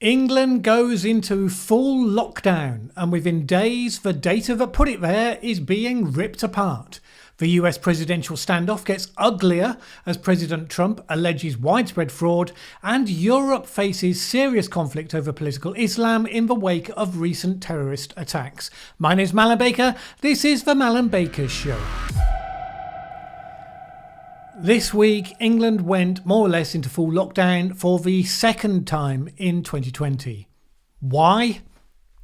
England goes into full lockdown, and within days the data that put it there is being ripped apart. The US presidential standoff gets uglier as President Trump alleges widespread fraud, and Europe faces serious conflict over political Islam in the wake of recent terrorist attacks. My name is Mallen Baker. This is the Mallen Baker Show. This week, England went more or less into full lockdown for the second time in 2020. Why?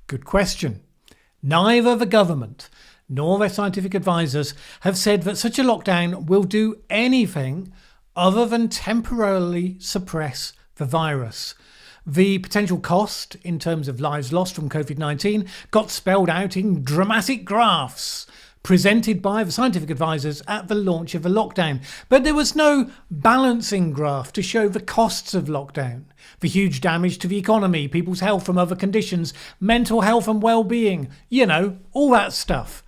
Good question. Neither the government nor their scientific advisors have said that such a lockdown will do anything other than temporarily suppress the virus. The potential cost in terms of lives lost from COVID-19 got spelled out in dramatic graphs presented by the scientific advisors at the launch of the lockdown. But there was no balancing graph to show the costs of lockdown, the huge damage to the economy, people's health from other conditions, mental health and well-being, all that stuff.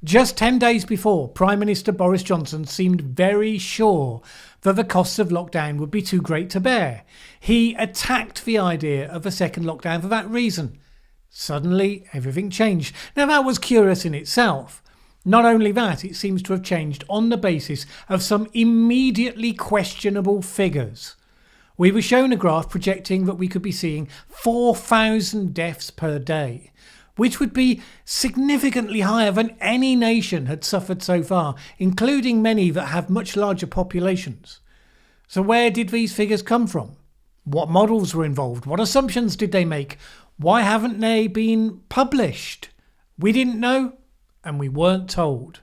Just 10 days before, Prime Minister Boris Johnson seemed very sure that the costs of lockdown would be too great to bear. He attacked the idea of a second lockdown for that reason. Suddenly, everything changed. Now, that was curious in itself. Not only that, it seems to have changed on the basis of some immediately questionable figures. We were shown a graph projecting that we could be seeing 4,000 deaths per day, which would be significantly higher than any nation had suffered so far, including many that have much larger populations. So where did these figures come from? What models were involved? What assumptions did they make? Why haven't they been published? We didn't know, and we weren't told.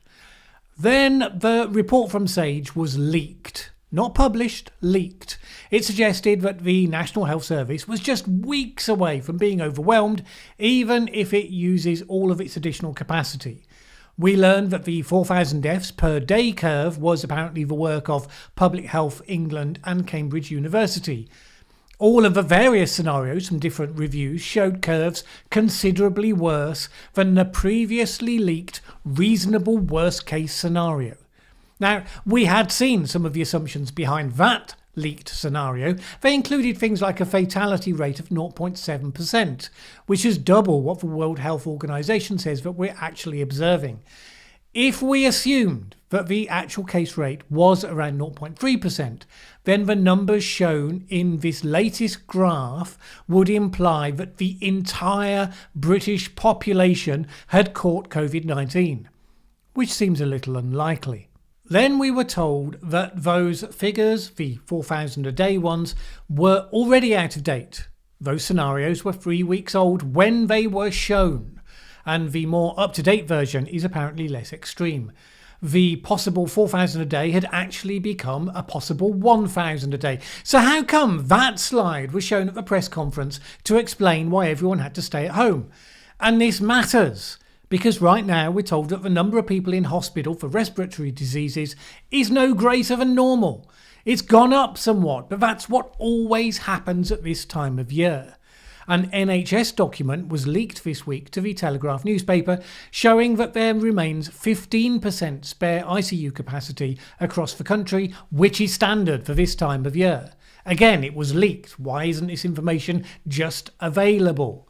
Then the report from SAGE was leaked. Not published, leaked. It suggested that the National Health Service was just weeks away from being overwhelmed, even if it uses all of its additional capacity. We learned that the 4,000 deaths per day curve was apparently the work of Public Health England and Cambridge University. All of the various scenarios from different reviews showed curves considerably worse than the previously leaked reasonable worst-case scenario. Now, we had seen some of the assumptions behind that leaked scenario. They included things like a fatality rate of 0.7%, which is double what the World Health Organization says that we're actually observing. If we assumed that the actual case rate was around 0.3%, then the numbers shown in this latest graph would imply that the entire British population had caught COVID-19, which seems a little unlikely. Then we were told that those figures, the 4,000 a day ones, were already out of date. Those scenarios were 3 weeks old when they were shown, and the more up-to-date version is apparently less extreme. The possible 4,000 a day had actually become a possible 1,000 a day. So how come that slide was shown at the press conference to explain why everyone had to stay at home? And this matters, because right now we're told that the number of people in hospital for respiratory diseases is no greater than normal. It's gone up somewhat, but that's what always happens at this time of year. An NHS document was leaked this week to the Telegraph newspaper showing that there remains 15% spare ICU capacity across the country, which is standard for this time of year. Again, it was leaked. Why isn't this information just available?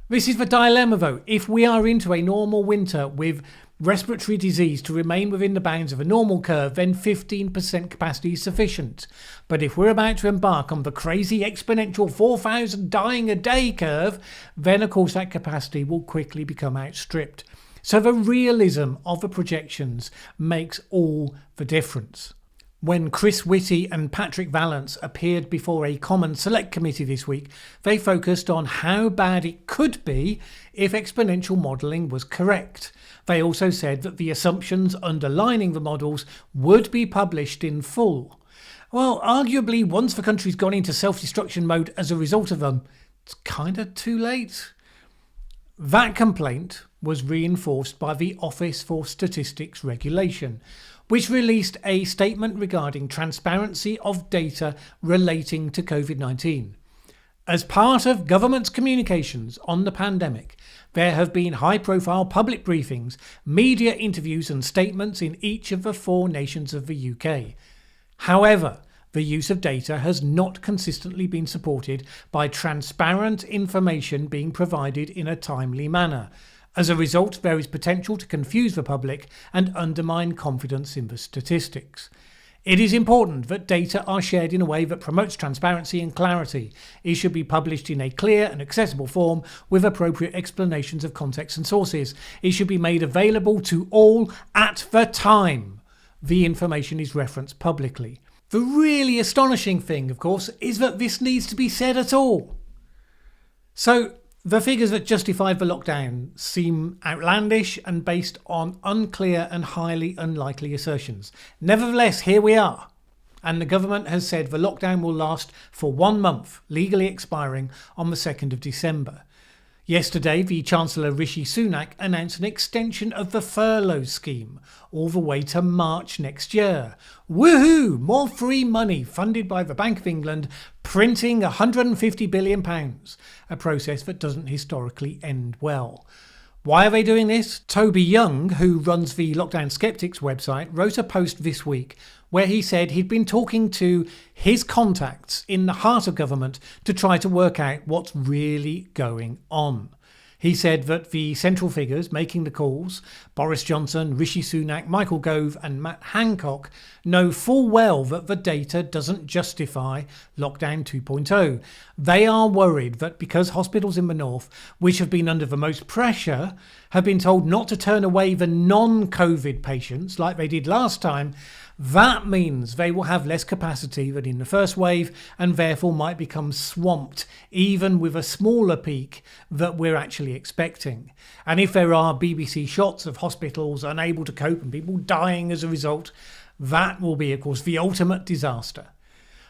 This is the dilemma though. If we are into a normal winter with respiratory disease to remain within the bounds of a normal curve, then 15% capacity is sufficient. But if we're about to embark on the crazy exponential 4,000 dying a day curve, then of course that capacity will quickly become outstripped. So the realism of the projections makes all the difference. When Chris Whitty and Patrick Vallance appeared before a common select committee this week, they focused on how bad it could be if exponential modelling was correct. They also said that the assumptions underlining the models would be published in full. Well, arguably, once the country's gone into self-destruction mode as a result of them, it's kind of too late. That complaint was reinforced by the Office for Statistics Regulation, which released a statement regarding transparency of data relating to COVID-19. As part of government's communications on the pandemic, there have been high-profile public briefings, media interviews and statements in each of the 4 nations of the UK. However, the use of data has not consistently been supported by transparent information being provided in a timely manner. As a result, there is potential to confuse the public and undermine confidence in the statistics. It is important that data are shared in a way that promotes transparency and clarity. It should be published in a clear and accessible form with appropriate explanations of context and sources. It should be made available to all at the time the information is referenced publicly. The really astonishing thing, of course, is that this needs to be said at all. So, the figures that justified the lockdown seem outlandish and based on unclear and highly unlikely assertions. Nevertheless, here we are. And the government has said the lockdown will last for 1 month, legally expiring on the 2nd of December. Yesterday, the Chancellor Rishi Sunak announced an extension of the furlough scheme all the way to March next year. Woohoo! More free money funded by the Bank of England, printing £150 billion, a process that doesn't historically end well. Why are they doing this? Toby Young, who runs the Lockdown Skeptics website, wrote a post this week where he said he'd been talking to his contacts in the heart of government to try to work out what's really going on. He said that the central figures making the calls, Boris Johnson, Rishi Sunak, Michael Gove and Matt Hancock, know full well that the data doesn't justify lockdown 2.0. They are worried that because hospitals in the north, which have been under the most pressure, have been told not to turn away the non-COVID patients like they did last time, that means they will have less capacity than in the first wave and therefore might become swamped, even with a smaller peak that we're actually expecting. And if there are BBC shots of hospitals unable to cope and people dying as a result, that will be, of course, the ultimate disaster.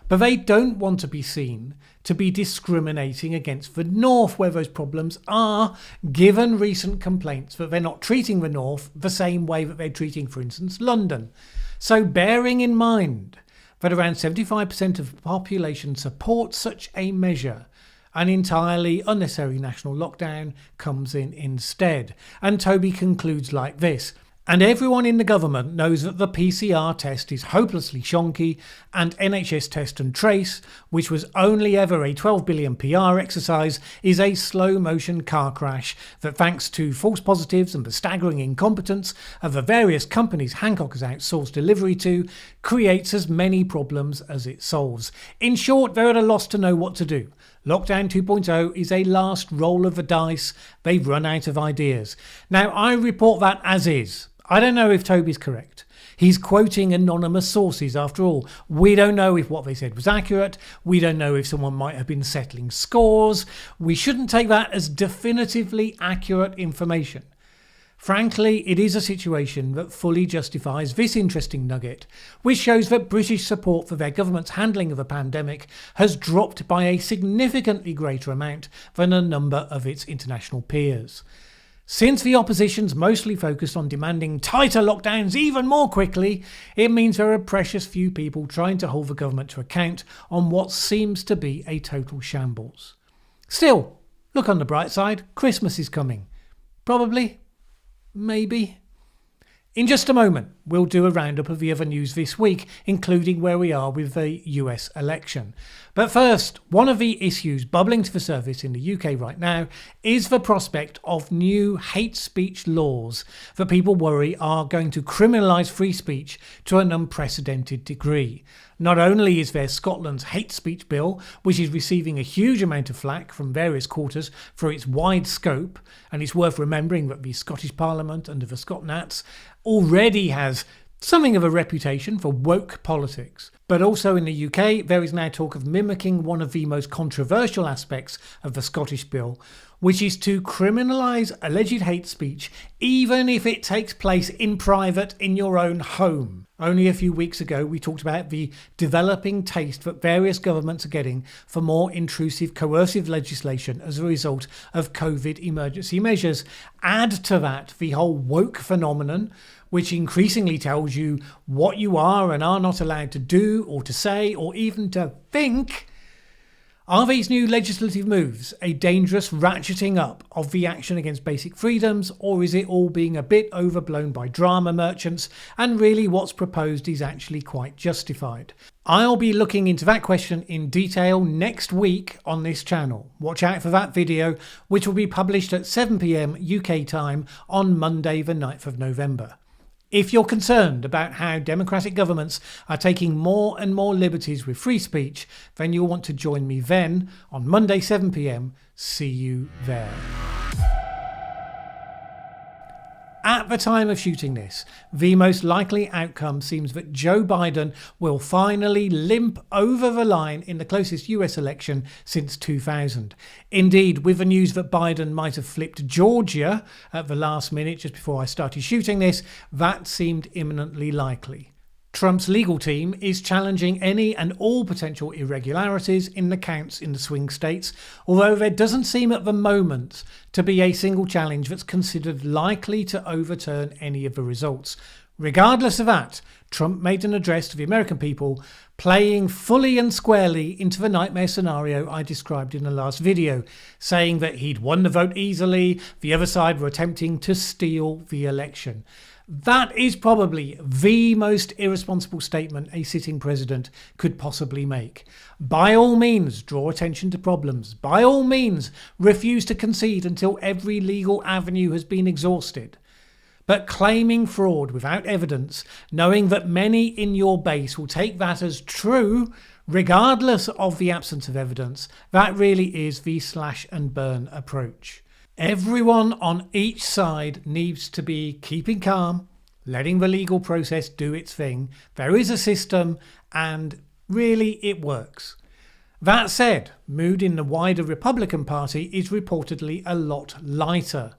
But they don't want to be seen to be discriminating against the North where those problems are, given recent complaints that they're not treating the North the same way that they're treating, for instance, London. So bearing in mind that around 75% of the population supports such a measure, an entirely unnecessary national lockdown comes in instead. And Toby concludes like this: and everyone in the government knows that the PCR test is hopelessly shonky, and NHS Test and Trace, which was only ever a 12 billion PR exercise, is a slow-motion car crash that, thanks to false positives and the staggering incompetence of the various companies Hancock has outsourced delivery to, creates as many problems as it solves. In short, they're at a loss to know what to do. Lockdown 2.0 is a last roll of the dice. They've run out of ideas. Now, I report that as is. I don't know if Toby's correct. He's quoting anonymous sources after all. We don't know if what they said was accurate. We don't know if someone might have been settling scores. We shouldn't take that as definitively accurate information. Frankly, it is a situation that fully justifies this interesting nugget, which shows that British support for their government's handling of the pandemic has dropped by a significantly greater amount than a number of its international peers. Since the opposition's mostly focused on demanding tighter lockdowns even more quickly, it means there are precious few people trying to hold the government to account on what seems to be a total shambles. Still, look on the bright side, Christmas is coming. Probably. Maybe. In just a moment, we'll do a roundup of the other news this week, including where we are with the US election. But first, one of the issues bubbling to the surface in the UK right now is the prospect of new hate speech laws that people worry are going to criminalise free speech to an unprecedented degree. Not only is there Scotland's hate speech bill, which is receiving a huge amount of flack from various quarters for its wide scope, and it's worth remembering that the Scottish Parliament under the Scot Nats already has something of a reputation for woke politics. But also in the UK, there is now talk of mimicking one of the most controversial aspects of the Scottish bill, which is to criminalise alleged hate speech even if it takes place in private in your own home. Only a few weeks ago, we talked about the developing taste that various governments are getting for more intrusive, coercive legislation as a result of COVID emergency measures. Add to that the whole woke phenomenon, which increasingly tells you what you are and are not allowed to do or to say or even to think. Are these new legislative moves a dangerous ratcheting up of the action against basic freedoms, or is it all being a bit overblown by drama merchants and really what's proposed is actually quite justified? I'll be looking into that question in detail next week on this channel. Watch out for that video, which will be published at 7 p.m. UK time on Monday the 9th of November. If you're concerned about how democratic governments are taking more and more liberties with free speech, then you'll want to join me then on Monday 7 p.m. See you there. At the time of shooting this, the most likely outcome seems that Joe Biden will finally limp over the line in the closest US election since 2000. Indeed, with the news that Biden might have flipped Georgia at the last minute just before I started shooting this, that seemed imminently likely. Trump's legal team is challenging any and all potential irregularities in the counts in the swing states, although there doesn't seem at the moment to be a single challenge that's considered likely to overturn any of the results. Regardless of that, Trump made an address to the American people, playing fully and squarely into the nightmare scenario I described in the last video, saying that he'd won the vote easily, the other side were attempting to steal the election. That is probably the most irresponsible statement a sitting president could possibly make. By all means, draw attention to problems. By all means, refuse to concede until every legal avenue has been exhausted. But claiming fraud without evidence, knowing that many in your base will take that as true, regardless of the absence of evidence, that really is the slash and burn approach. Everyone on each side needs to be keeping calm, letting the legal process do its thing. There is a system and really it works. That said, mood in the wider Republican Party is reportedly a lot lighter.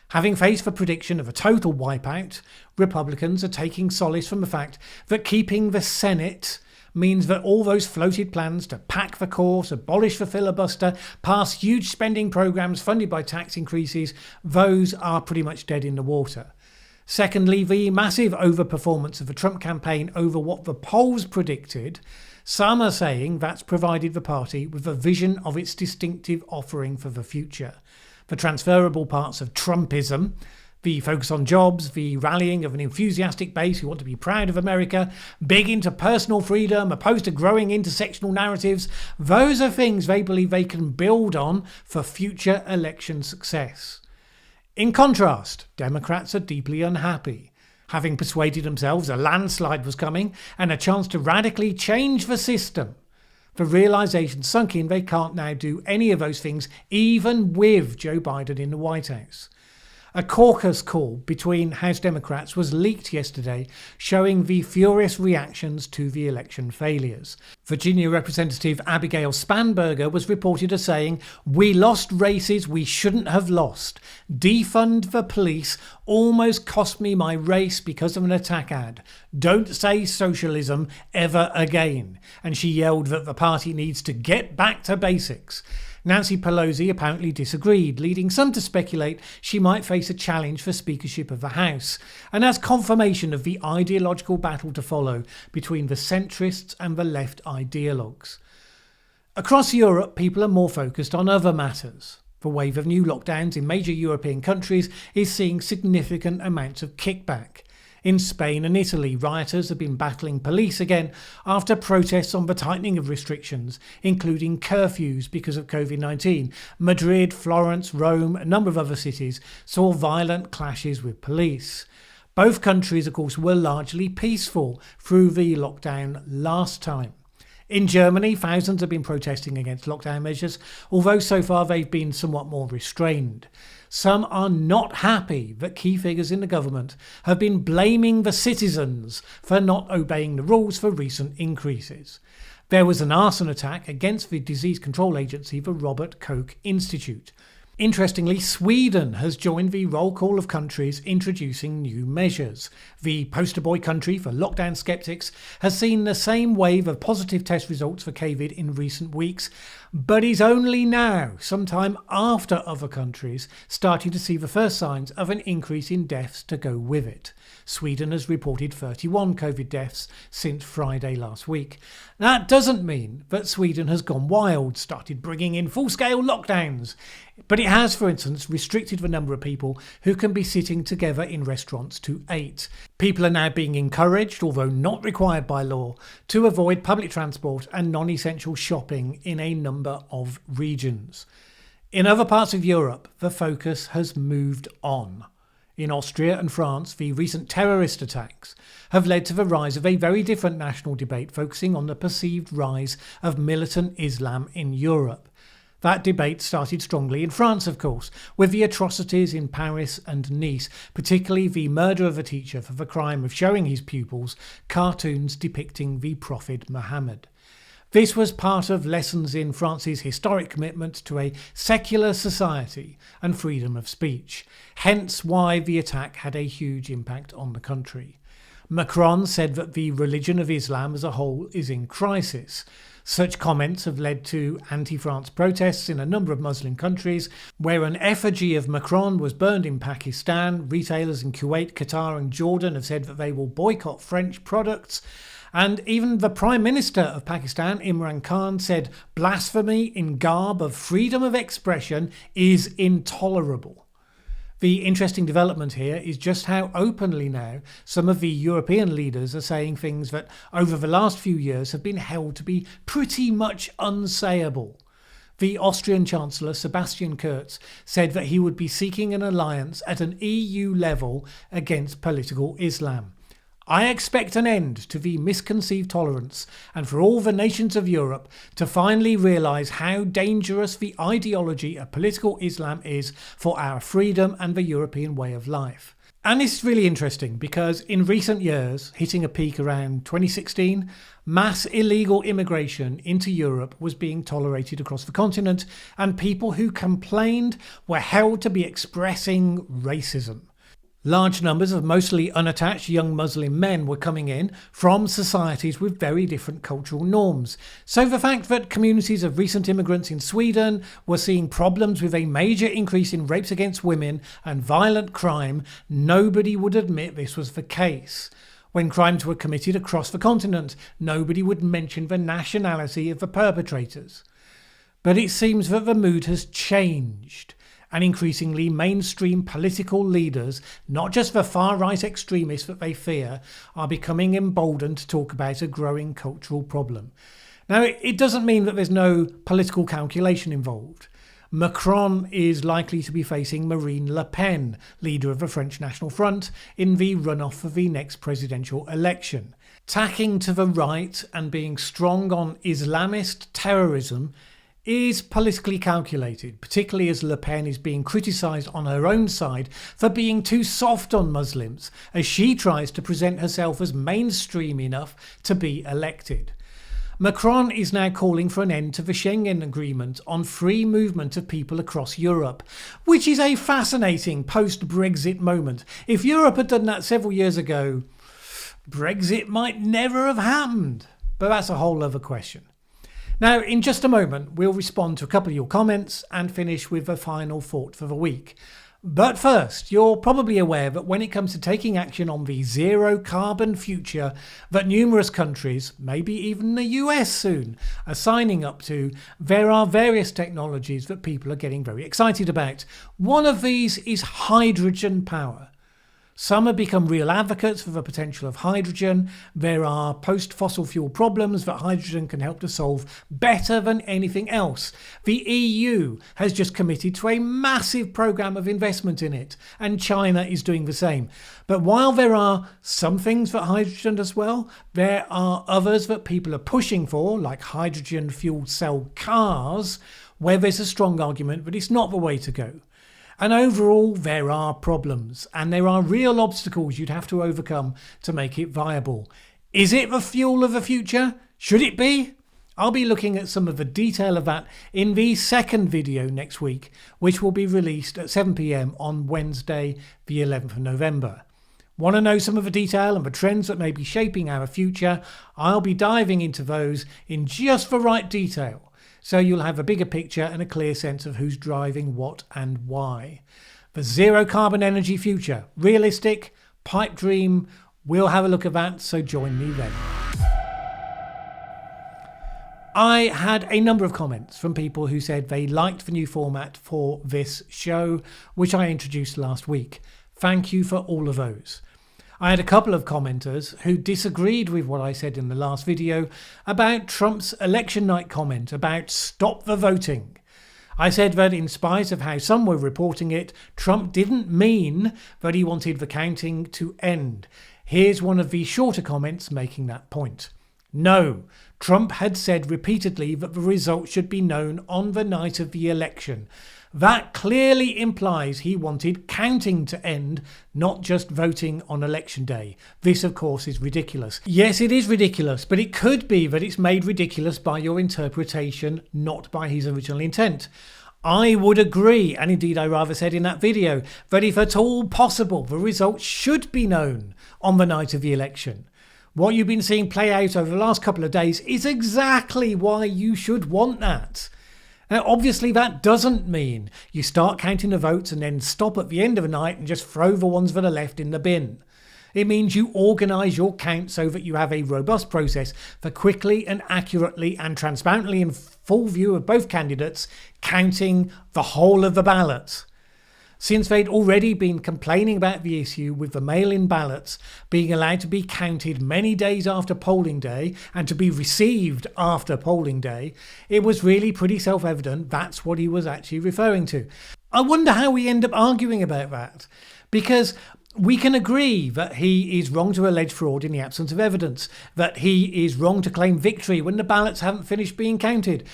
Having faced the prediction of a total wipeout, Republicans are taking solace from the fact that keeping the Senate means that all those floated plans to pack the courts, abolish the filibuster, pass huge spending programs funded by tax increases, those are pretty much dead in the water. Secondly, the massive overperformance of the Trump campaign over what the polls predicted, some are saying that's provided the party with a vision of its distinctive offering for the future. The transferable parts of Trumpism, the focus on jobs, the rallying of an enthusiastic base who want to be proud of America, big into personal freedom, opposed to growing intersectional narratives, those are things they believe they can build on for future election success. In contrast, Democrats are deeply unhappy, having persuaded themselves a landslide was coming and a chance to radically change the system. The realisation sunk in they can't now do any of those things, even with Joe Biden in the White House. A caucus call between House Democrats was leaked yesterday, showing the furious reactions to the election failures. Virginia Representative Abigail Spanberger was reported as saying, "We lost races we shouldn't have lost. Defund the police almost cost me my race because of an attack ad. Don't say socialism ever again." And she yelled that the party needs to get back to basics. Nancy Pelosi apparently disagreed, leading some to speculate she might face a challenge for speakership of the House, and as confirmation of the ideological battle to follow between the centrists and the left ideologues. Across Europe, people are more focused on other matters. The wave of new lockdowns in major European countries is seeing significant amounts of kickback. In Spain and Italy, rioters have been battling police again after protests on the tightening of restrictions, including curfews because of COVID-19. Madrid, Florence, Rome, a number of other cities saw violent clashes with police. Both countries, of course, were largely peaceful through the lockdown last time. In Germany, thousands have been protesting against lockdown measures, although so far they've been somewhat more restrained. Some are not happy that key figures in the government have been blaming the citizens for not obeying the rules for recent increases. There was an arson attack against the disease control agency, the Robert Koch Institute. Interestingly, Sweden has joined the roll call of countries introducing new measures. The poster boy country for lockdown skeptics has seen the same wave of positive test results for COVID in recent weeks, but is only now, sometime after other countries, starting to see the first signs of an increase in deaths to go with it. Sweden has reported 31 COVID deaths since Friday last week. That doesn't mean that Sweden has gone wild, started bringing in full-scale lockdowns. But it has, for instance, restricted the number of people who can be sitting together in restaurants to 8. People are now being encouraged, although not required by law, to avoid public transport and non-essential shopping in a number of regions. In other parts of Europe, the focus has moved on. In Austria and France, the recent terrorist attacks have led to the rise of a very different national debate focusing on the perceived rise of militant Islam in Europe. That debate started strongly in France, of course, with the atrocities in Paris and Nice, particularly the murder of a teacher for the crime of showing his pupils cartoons depicting the Prophet Muhammad. This was part of lessons in France's historic commitment to a secular society and freedom of speech, hence why the attack had a huge impact on the country. Macron said that the religion of Islam as a whole is in crisis. Such comments have led to anti-France protests in a number of Muslim countries, where an effigy of Macron was burned in Pakistan. Retailers in Kuwait, Qatar and Jordan have said that they will boycott French products. And even the Prime Minister of Pakistan, Imran Khan, said blasphemy in garb of freedom of expression is intolerable. The interesting development here is just how openly now some of the European leaders are saying things that over the last few years have been held to be pretty much unsayable. The Austrian Chancellor Sebastian Kurz said that he would be seeking an alliance at an EU level against political Islam. I expect an end to the misconceived tolerance and for all the nations of Europe to finally realise how dangerous the ideology of political Islam is for our freedom and the European way of life. And it's really interesting because in recent years, hitting a peak around 2016, mass illegal immigration into Europe was being tolerated across the continent, and people who complained were held to be expressing racism. Large numbers of mostly unattached young Muslim men were coming in from societies with very different cultural norms. So the fact that communities of recent immigrants in Sweden were seeing problems with a major increase in rapes against women and violent crime, nobody would admit this was the case. When crimes were committed across the continent, nobody would mention the nationality of the perpetrators. But it seems that the mood has changed. And increasingly mainstream political leaders, not just the far-right extremists that they fear, are becoming emboldened to talk about a growing cultural problem. Now, it doesn't mean that there's no political calculation involved. Macron is likely to be facing Marine Le Pen, leader of the French National Front, in the runoff for the next presidential election. Tacking to the right and being strong on Islamist terrorism is politically calculated, particularly as Le Pen is being criticised on her own side for being too soft on Muslims, as she tries to present herself as mainstream enough to be elected. Macron is now calling for an end to the Schengen Agreement on free movement of people across Europe, which is a fascinating post-Brexit moment. If Europe had done that several years ago, Brexit might never have happened. But that's a whole other question. Now, in just a moment, we'll respond to a couple of your comments and finish with a final thought for the week. But first, you're probably aware that when it comes to taking action on the zero carbon future that numerous countries, maybe even the US soon, are signing up to, there are various technologies that people are getting very excited about. One of these is hydrogen power. Some have become real advocates for the potential of hydrogen. There are post-fossil fuel problems that hydrogen can help to solve better than anything else. The EU has just committed to a massive programme of investment in it, and China is doing the same. But while there are some things that hydrogen does well, there are others that people are pushing for, like hydrogen fuel cell cars, where there's a strong argument that it's not the way to go. And overall, there are problems, and there are real obstacles you'd have to overcome to make it viable. Is it the fuel of the future? Should it be? I'll be looking at some of the detail of that in the second video next week, which will be released at 7 p.m. on Wednesday, the 11th of November. Want to know some of the detail and the trends that may be shaping our future? I'll be diving into those in just the right detail, so you'll have a bigger picture and a clear sense of who's driving what and why. The zero carbon energy future, realistic, pipe dream? We'll have a look at that, so join me then. I had a number of comments from people who said they liked the new format for this show, which I introduced last week. Thank you for all of those. I had a couple of commenters who disagreed with what I said in the last video about Trump's election night comment about stop the voting. I said that in spite of how some were reporting it, Trump didn't mean that he wanted the counting to end. Here's one of the shorter comments making that point. No, Trump had said repeatedly that the results should be known on the night of the election. That clearly implies he wanted counting to end, not just voting on election day. This, of course, is ridiculous. Yes, it is ridiculous, but it could be that it's made ridiculous by your interpretation, not by his original intent. I would agree, and indeed I rather said in that video, that if at all possible, the results should be known on the night of the election. What you've been seeing play out over the last couple of days is exactly why you should want that. Now, obviously, that doesn't mean you start counting the votes and then stop at the end of the night and just throw the ones that are left in the bin. It means you organise your count so that you have a robust process for quickly and accurately and transparently in full view of both candidates counting the whole of the ballot. Since they'd already been complaining about the issue with the mail-in ballots being allowed to be counted many days after polling day and to be received after polling day, it was really pretty self-evident that's what he was actually referring to. I wonder how we end up arguing about that, because we can agree that he is wrong to allege fraud in the absence of evidence, that he is wrong to claim victory when the ballots haven't finished being counted.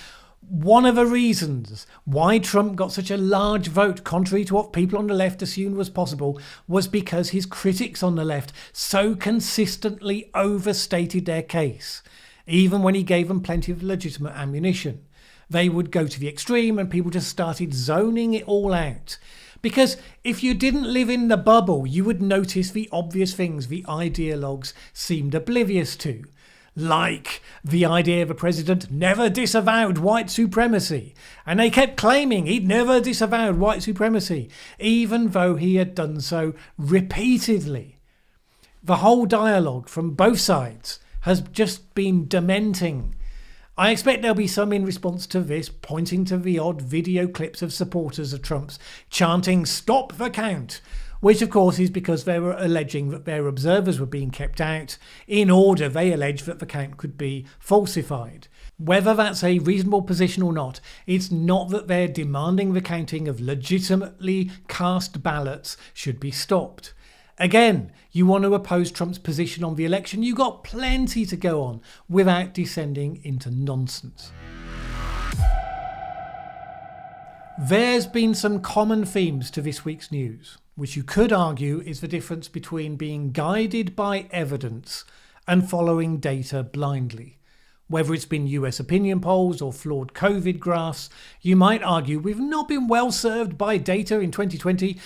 One of the reasons why Trump got such a large vote, contrary to what people on the left assumed was possible, was because his critics on the left so consistently overstated their case. Even when he gave them plenty of legitimate ammunition, they would go to the extreme and people just started zoning it all out. Because if you didn't live in the bubble, you would notice the obvious things the ideologues seemed oblivious to. Like the idea the president never disavowed white supremacy. And they kept claiming he'd never disavowed white supremacy, even though he had done so repeatedly. The whole dialogue from both sides has just been dementing. I expect there'll be some in response to this, pointing to the odd video clips of supporters of Trump's chanting "Stop the count," which of course is because they were alleging that their observers were being kept out in order, they allege, that the count could be falsified. Whether that's a reasonable position or not, it's not that they're demanding the counting of legitimately cast ballots should be stopped. Again, you want to oppose Trump's position on the election, you've got plenty to go on without descending into nonsense. There's been some common themes to this week's news, which you could argue is the difference between being guided by evidence and following data blindly. Whether it's been US opinion polls or flawed COVID graphs, you might argue we've not been well served by data in 2020.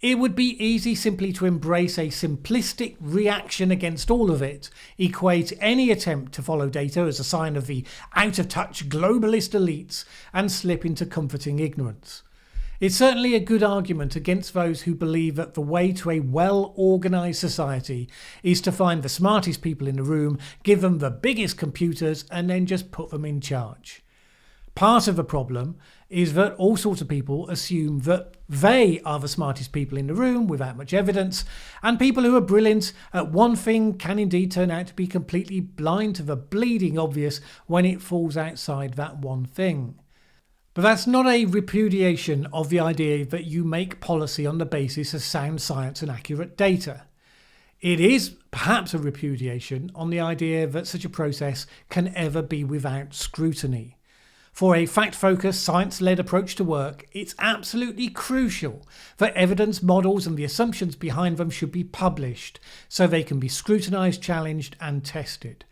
It would be easy simply to embrace a simplistic reaction against all of it, equate any attempt to follow data as a sign of the out-of-touch globalist elites, and slip into comforting ignorance. It's certainly a good argument against those who believe that the way to a well-organised society is to find the smartest people in the room, give them the biggest computers, and then just put them in charge. Part of the problem is that all sorts of people assume that they are the smartest people in the room without much evidence, and people who are brilliant at one thing can indeed turn out to be completely blind to the bleeding obvious when it falls outside that one thing. But that's not a repudiation of the idea that you make policy on the basis of sound science and accurate data. It is perhaps a repudiation on the idea that such a process can ever be without scrutiny. For a fact-focused, science-led approach to work, it's absolutely crucial that evidence models and the assumptions behind them should be published so they can be scrutinised, challenged and tested.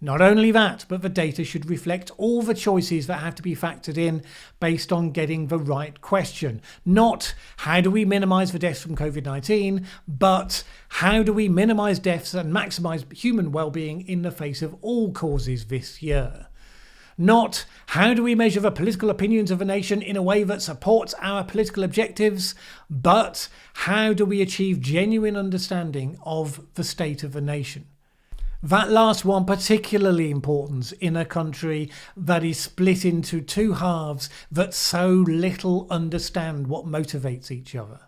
Not only that, but the data should reflect all the choices that have to be factored in based on getting the right question. Not how do we minimise the deaths from COVID-19, but how do we minimise deaths and maximise human well-being in the face of all causes this year. Not how do we measure the political opinions of a nation in a way that supports our political objectives, but how do we achieve genuine understanding of the state of a nation. That last one particularly important in a country that is split into two halves that so little understand what motivates each other.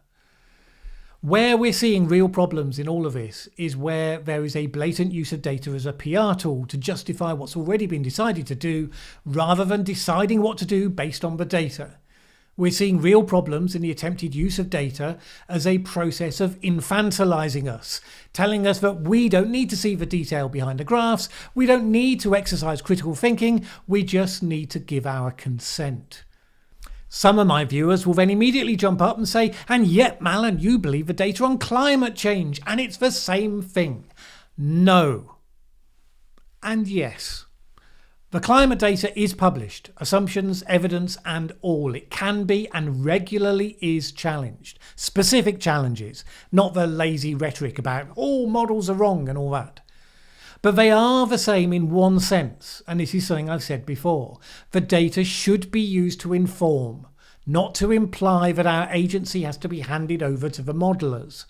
Where we're seeing real problems in all of this is where there is a blatant use of data as a PR tool to justify what's already been decided to do, rather than deciding what to do based on the data. We're seeing real problems in the attempted use of data as a process of infantilizing us, telling us that we don't need to see the detail behind the graphs, we don't need to exercise critical thinking, we just need to give our consent. Some of my viewers will then immediately jump up and say, and yet, Mallen, you believe the data on climate change, and it's the same thing. No. And yes. The climate data is published, assumptions, evidence and all. It can be and regularly is challenged. Specific challenges, not the lazy rhetoric about all models are wrong and all that. But they are the same in one sense, and this is something I've said before. The data should be used to inform, not to imply that our agency has to be handed over to the modelers.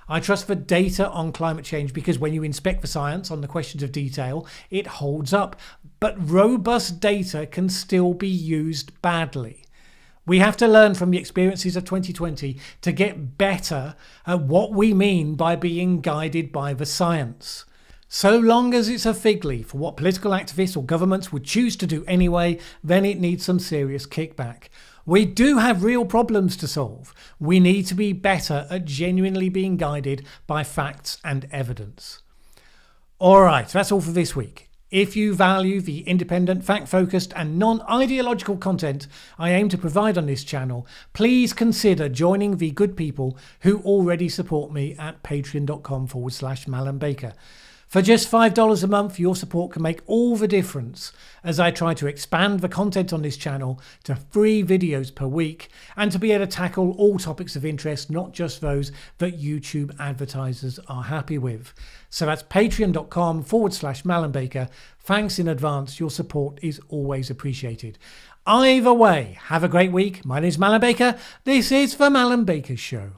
I trust the data on climate change because when you inspect the science on the questions of detail, it holds up. But robust data can still be used badly. We have to learn from the experiences of 2020 to get better at what we mean by being guided by the science. So long as it's a fig leaf for what political activists or governments would choose to do anyway, then it needs some serious kickback. We do have real problems to solve. We need to be better at genuinely being guided by facts and evidence. Alright, that's all for this week. If you value the independent, fact-focused and non-ideological content I aim to provide on this channel, please consider joining the good people who already support me at patreon.com/Mallen Baker. For just $5 a month, your support can make all the difference as I try to expand the content on this channel to 3 videos per week and to be able to tackle all topics of interest, not just those that YouTube advertisers are happy with. So that's patreon.com/Mallen Baker. Thanks in advance. Your support is always appreciated. Either way, have a great week. My name is Mallen Baker. This is the Mallen Baker Show.